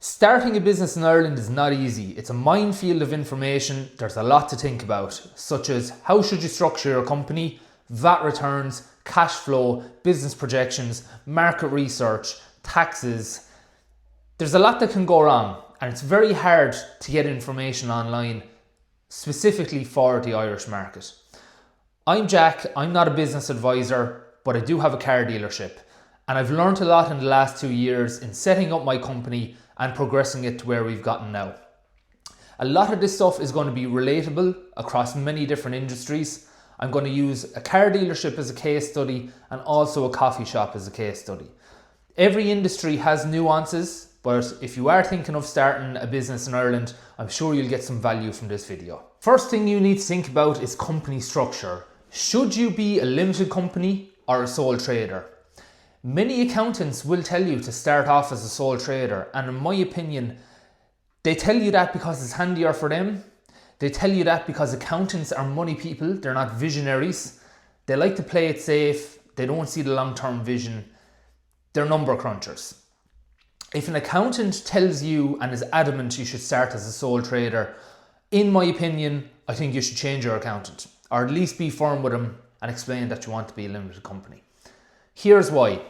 Starting a business in Ireland is not easy. It's a minefield of information. There's a lot to think about, such as how should you structure your company, VAT returns, cash flow, business projections, market research, taxes. There's a lot that can go wrong, and it's very hard to get information online, specifically for the Irish market. I'm Jack, I'm not a business advisor, but I do have a car dealership, and I've learned a lot in the last 2 years in setting up my company and progressing it to where we've gotten now. A lot of this stuff is going to be relatable across many different industries. I'm going to use a car dealership as a case study and also a coffee shop as a case study. Every industry has nuances, but if you are thinking of starting a business in Ireland, I'm sure you'll get some value from this video. First thing you need to think about is company structure. Should you be a limited company or a sole trader? Many accountants will tell you to start off as a sole trader, and in my opinion, they tell you that because it's handier for them. They tell you that because accountants are money people, they're not visionaries. They like to play it safe, they don't see the long-term vision, they're number crunchers. If an accountant tells you and is adamant you should start as a sole trader, in my opinion, I think you should change your accountant, or at least be firm with him and explain that you want to be a limited company. Here's why.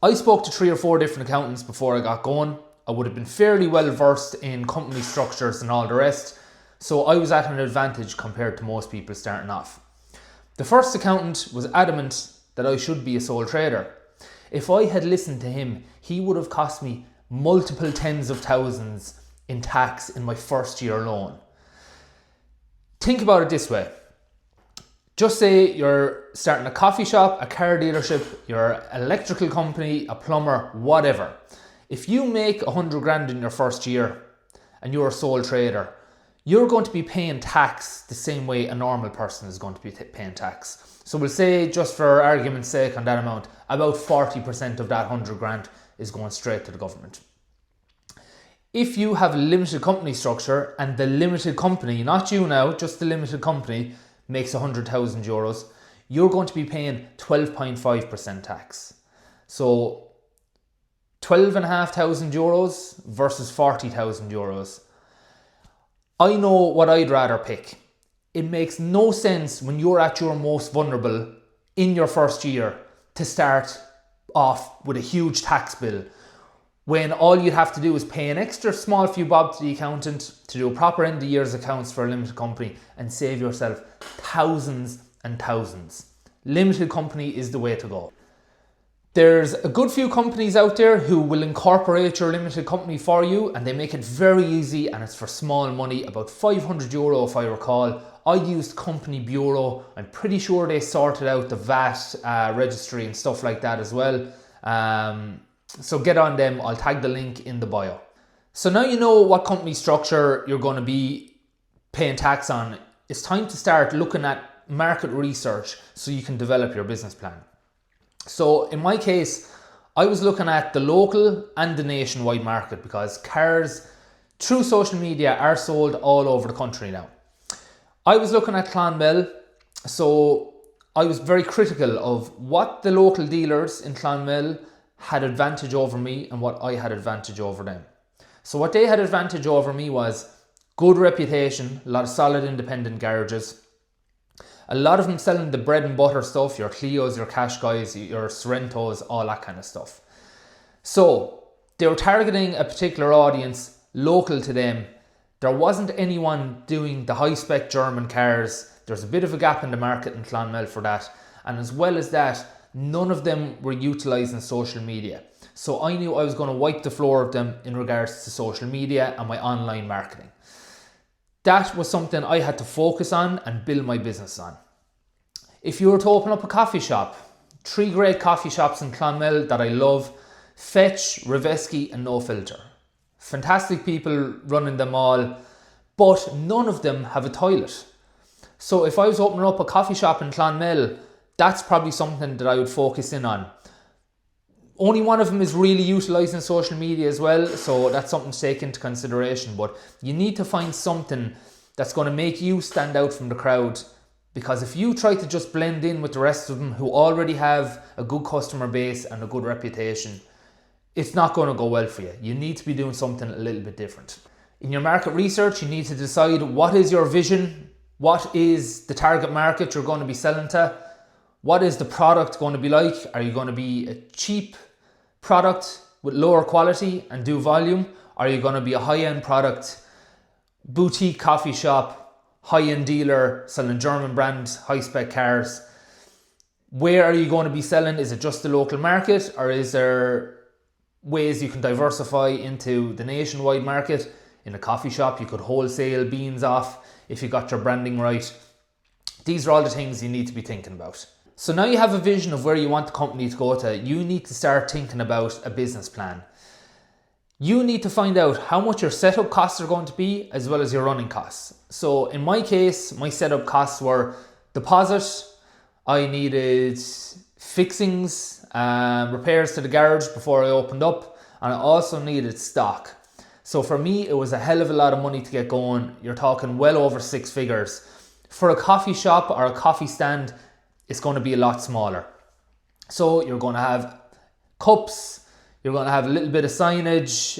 I spoke to 3 or 4 different accountants before I got going. I would have been fairly well versed in company structures and all the rest, so I was at an advantage compared to most people starting off. The first accountant was adamant that I should be a sole trader. If I had listened to him, he would have cost me multiple tens of thousands in tax in my first year alone. Think about it this way. Just say you're starting a coffee shop, a car dealership, your electrical company, a plumber, whatever. If you make 100 grand in your first year and you're a sole trader, you're going to be paying tax the same way a normal person is going to be paying tax. So we'll say, just for argument's sake on that amount, about 40% of that 100 grand is going straight to the government. If you have a limited company structure and the limited company, not you now, just the limited company, makes 100,000 euros, you're going to be paying 12.5% tax. So 12,500 euros versus 40,000 euros. I know what I'd rather pick. It makes no sense when you're at your most vulnerable in your first year to start off with a huge tax bill, when all you'd have to do is pay an extra small few bob to the accountant to do a proper end of year's accounts for a limited company and save yourself thousands and thousands. Limited company is the way to go. There's a good few companies out there who will incorporate your limited company for you, and they make it very easy, and it's for small money, about 500 euro if I recall. I used Company Bureau. I'm pretty sure they sorted out the VAT registry and stuff like that as well. So get on them, I'll tag the link in the bio. So now you know what company structure you're going to be paying tax on. It's time to start looking at market research so you can develop your business plan. So in my case, I was looking at the local and the nationwide market, because cars through social media are sold all over the country now. I was looking at Clonmel, so I was very critical of what the local dealers in Clonmel had advantage over me and what I had advantage over them. So what they had advantage over me was good reputation, a lot of solid independent garages, a lot of them selling the bread and butter stuff, your Clios, your Qashqais, your Sorrentos, all that kind of stuff. So they were targeting a particular audience local to them. There wasn't anyone doing the high-spec German cars. There's a bit of a gap in the market in Clonmel for that. And as well as that, none of them were utilising social media. So I knew I was going to wipe the floor of them in regards to social media and my online marketing. That was something I had to focus on and build my business on. If you were to open up a coffee shop, 3 great coffee shops in Clonmel that I love: Fetch, Reveski and No Filter. Fantastic people running them all, but none of them have a toilet. So if I was opening up a coffee shop in Clonmel, that's probably something that I would focus in on. Only one of them is really utilising social media as well, so that's something to take into consideration. But you need to find something that's going to make you stand out from the crowd, because if you try to just blend in with the rest of them who already have a good customer base and a good reputation, it's not going to go well for you. You need to be doing something a little bit different. In your market research, you need to decide what is your vision, what is the target market you're going to be selling to, what is the product going to be like. Are you going to be a cheap product with lower quality and do volume? Are you going to be a high-end product, boutique coffee shop, high-end dealer selling German brand high-spec cars? Where are you going to be selling? Is it just the local market, or is there ways you can diversify into the nationwide market? In a coffee shop, you could wholesale beans off if you got your branding right. These are all the things you need to be thinking about. So now you have a vision of where you want the company to go to. You need to start thinking about a business plan. You need to find out how much your setup costs are going to be, as well as your running costs. So in my case, my setup costs were deposit. I needed fixings, repairs to the garage before I opened up, and I also needed stock. So for me, it was a hell of a lot of money to get going. You're talking well over 6 figures. For a coffee shop or a coffee stand, it's going to be a lot smaller. So you're going to have cups, you're going to have a little bit of signage,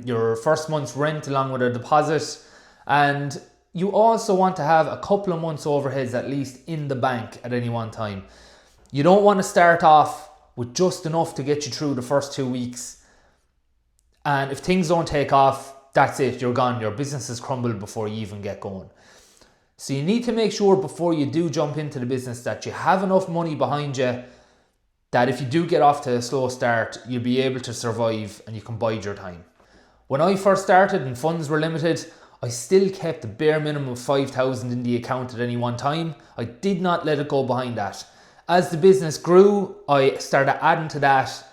your first month's rent along with a deposit, and you also want to have a couple of months overheads at least in the bank at any one time. You don't want to start off with just enough to get you through the first 2 weeks. And if things don't take off, that's it, you're gone. Your business has crumbled before you even get going. So you need to make sure before you do jump into the business that you have enough money behind you that if you do get off to a slow start, you'll be able to survive and you can bide your time. When I first started and funds were limited, I still kept the bare minimum of 5,000 in the account at any one time. I did not let it go behind that. As the business grew, I started adding to that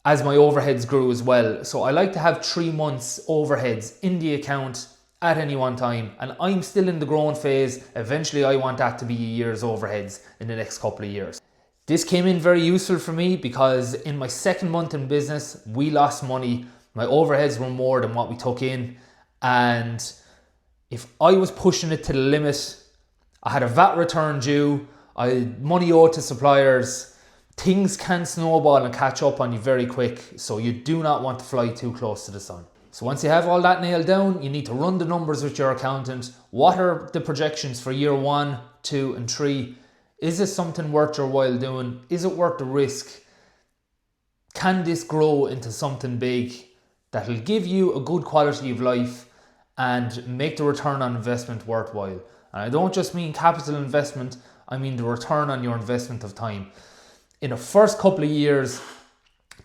as my overheads grew as well. So I like to have 3 months overheads in the account at any one time, and I'm still in the growing phase. Eventually I want that to be a year's overheads in the next couple of years. This came in very useful for me because in my second month in business, we lost money. My overheads were more than what we took in, and if I was pushing it to the limit, I had a VAT return due, I had money owed to suppliers. Things can snowball and catch up on you very quick, so you do not want to fly too close to the sun. So once you have all that nailed down, you need to run the numbers with your accountant. What are the projections for year 1, 2 and 3? Is this something worth your while doing? Is it worth the risk? Can this grow into something big that will give you a good quality of life and make the return on investment worthwhile? And I don't just mean capital investment, I mean the return on your investment of time. In the first couple of years,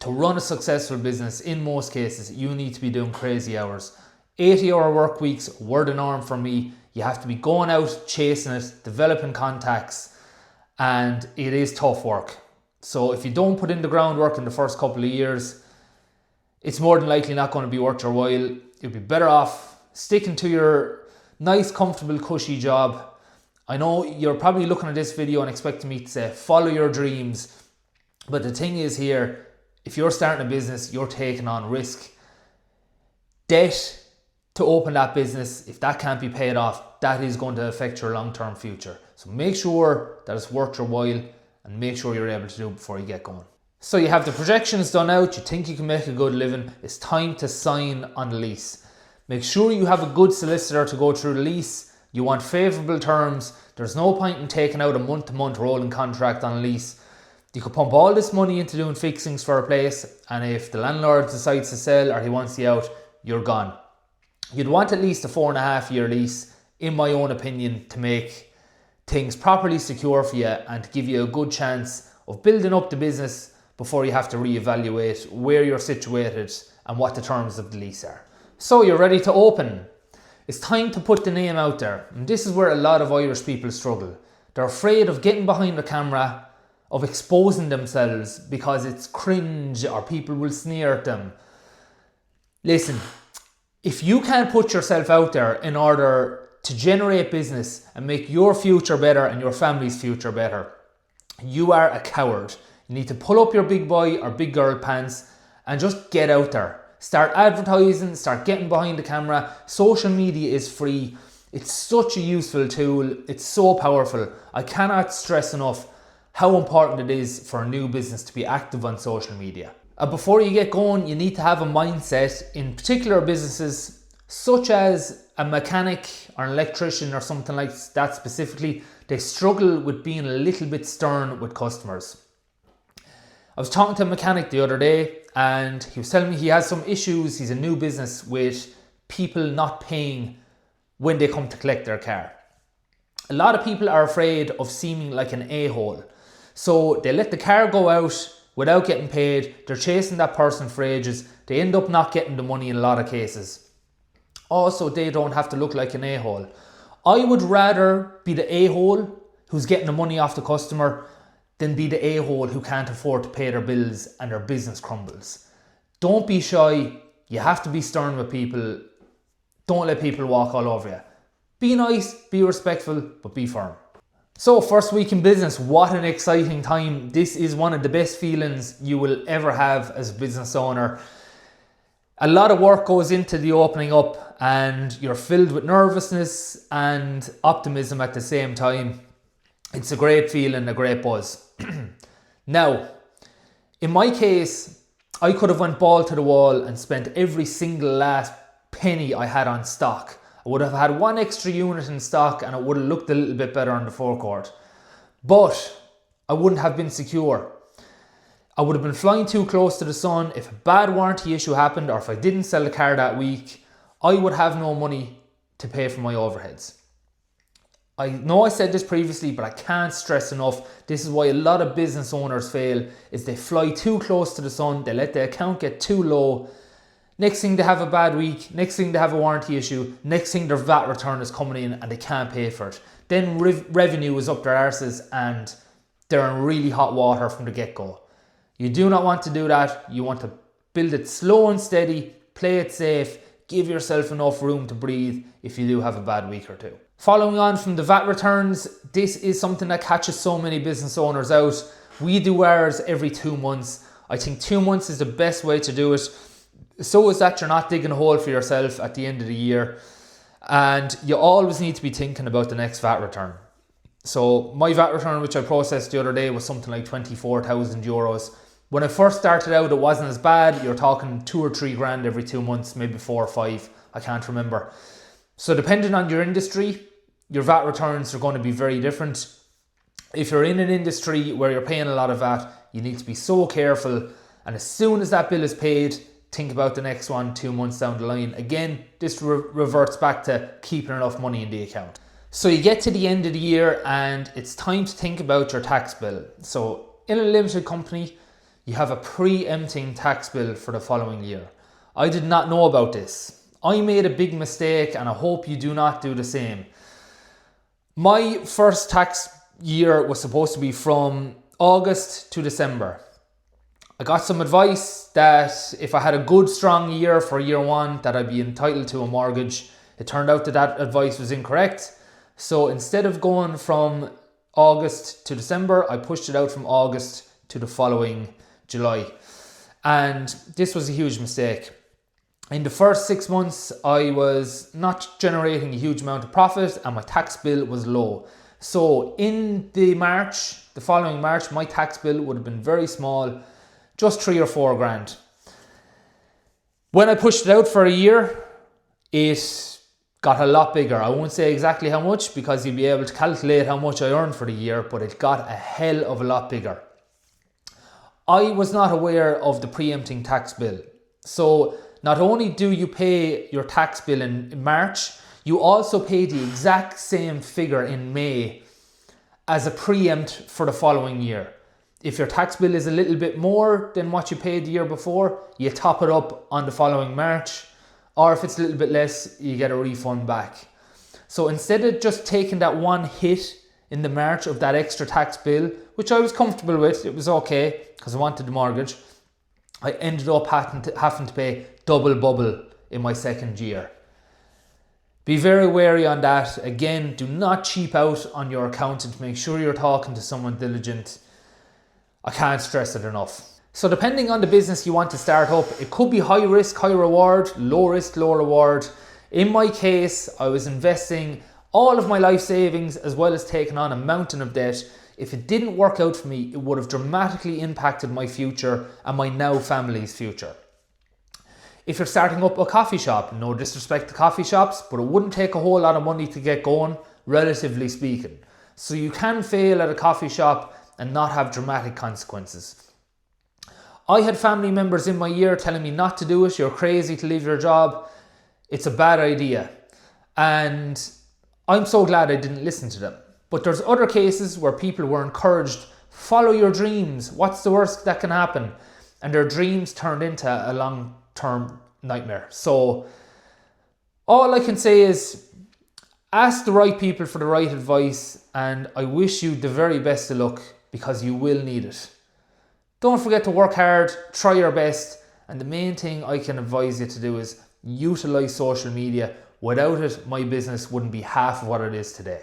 to run a successful business, in most cases, you need to be doing crazy hours. 80-hour work weeks were the norm for me. You have to be going out, chasing it, developing contacts, and it is tough work. So if you don't put in the groundwork in the first couple of years, it's more than likely not going to be worth your while. You'll be better off sticking to your nice, comfortable, cushy job. I know you're probably looking at this video and expecting me to say, follow your dreams. But the thing is here, if you're starting a business, you're taking on risk. Debt to open that business, if that can't be paid off, that is going to affect your long-term future. So make sure that it's worth your while and make sure you're able to do it before you get going. So you have the projections done out, you think you can make a good living, it's time to sign on the lease. Make sure you have a good solicitor to go through the lease. You want favourable terms. There's no point in taking out a month-to-month rolling contract on a lease. You could pump all this money into doing fixings for a place, and if the landlord decides to sell or he wants you out, you're gone. You'd want at least a 4.5-year lease, in my own opinion, to make things properly secure for you and to give you a good chance of building up the business before you have to reevaluate where you're situated and what the terms of the lease are. So you're ready to open. It's time to put the name out there, and this is where a lot of Irish people struggle. They're afraid of getting behind the camera, of exposing themselves because it's cringe or people will sneer at them. Listen, if you can't put yourself out there in order to generate business and make your future better and your family's future better, you are a coward. You need to pull up your big boy or big girl pants and just get out there. Start advertising, start getting behind the camera. Social media is free. It's such a useful tool. It's so powerful. I cannot stress enough how important it is for a new business to be active on social media. Before you get going, you need to have a mindset. In particular businesses such as a mechanic or an electrician or something like that specifically, they struggle with being a little bit stern with customers. I was talking to a mechanic the other day and he was telling me he has some issues. He's a new business with people not paying when they come to collect their car. A lot of people are afraid of seeming like an a-hole. So they let the car go out without getting paid. They're chasing that person for ages. They end up not getting the money in a lot of cases. Also, they don't have to look like an a-hole. I would rather be the a-hole who's getting the money off the customer than be the a-hole who can't afford to pay their bills and their business crumbles. Don't be shy. You have to be stern with people. Don't let people walk all over you. Be nice, be respectful, but be firm. So, first week in business, what an exciting time. This is one of the best feelings you will ever have as a business owner. A lot of work goes into the opening up and you're filled with nervousness and optimism at the same time. It's a great feeling, a great buzz. Now, in my case, I could have went ball to the wall and spent every single last penny I had on stock. I would have had one extra unit in stock and it would have looked a little bit better on the forecourt. But I wouldn't have been secure. I would have been flying too close to the sun. If a bad warranty issue happened or if I didn't sell the car that week, I would have no money to pay for my overheads. I know I said this previously, but I can't stress enough. This is why a lot of business owners fail, is they fly too close to the sun. They let the account get too low. Next thing they have a bad week. Next thing they have a warranty issue. Next thing their VAT return is coming in and they can't pay for it. Then revenue is up their arses and they're in really hot water from the get-go. You do not want to do that. You want to build it slow and steady, play it safe, give yourself enough room to breathe if you do have a bad week or two. Following on from the VAT returns, this is something that catches so many business owners out. We do ours every 2 months. I think 2 months is the best way to do it. So is that you're not digging a hole for yourself at the end of the year. And you always need to be thinking about the next VAT return. So my VAT return, which I processed the other day, was something like 24,000 euros. When I first started out, it wasn't as bad. You're talking 2 or 3 grand every 2 months, maybe 4 or 5. I can't remember. So depending on your industry, your VAT returns are going to be very different. If you're in an industry where you're paying a lot of VAT, you need to be so careful. And as soon as that bill is paid, think about the next one 2 months down the line. Again, this reverts back to keeping enough money in the account. So you get to the end of the year and it's time to think about your tax bill. So in a limited company, you have a pre-empting tax bill for the following year. I did not know about this. I made a big mistake and I hope you do not do the same. My first tax year was supposed to be from August to December. I got some advice that if I had a good strong year for year one, that I'd be entitled to a mortgage. It turned out that that advice was incorrect. So instead of going from August to December, I pushed it out from August to the following July. And this was a huge mistake. In the first 6 months, I was not generating a huge amount of profit and my tax bill was low. So in the following March, my tax bill would have been very small, just 3 or 4 grand. When I pushed it out for a year, it got a lot bigger. I won't say exactly how much because you'll be able to calculate how much I earned for the year, but it got a hell of a lot bigger. I was not aware of the preempting tax bill. So not only do you pay your tax bill in March, you also pay the exact same figure in May as a preempt for the following year. If your tax bill is a little bit more than what you paid the year before, you top it up on the following March. Or if it's a little bit less, you get a refund back. So instead of just taking that one hit in the March of that extra tax bill, which I was comfortable with, it was okay because I wanted the mortgage, I ended up having to pay double bubble in my second year. Be very wary on that. Again, do not cheap out on your accountant. Make sure you're talking to someone diligent. I can't stress it enough. So depending on the business you want to start up, it could be high risk, high reward, low risk, low reward. In my case, I was investing all of my life savings as well as taking on a mountain of debt If it didn't work out for me, it would have dramatically impacted my future and my now family's future. If you're starting up a coffee shop, no disrespect to coffee shops, but it wouldn't take a whole lot of money to get going, relatively speaking. So you can fail at a coffee shop and not have dramatic consequences. I had family members in my ear telling me not to do it, you're crazy to leave your job, it's a bad idea. And I'm so glad I didn't listen to them. But there's other cases where people were encouraged, follow your dreams, what's the worst that can happen? And their dreams turned into a long-term nightmare. So all I can say is ask the right people for the right advice, and I wish you the very best of luck because you will need it. Don't forget to work hard, try your best, and the main thing I can advise you to do is utilize social media. Without it, my business wouldn't be half of what it is today.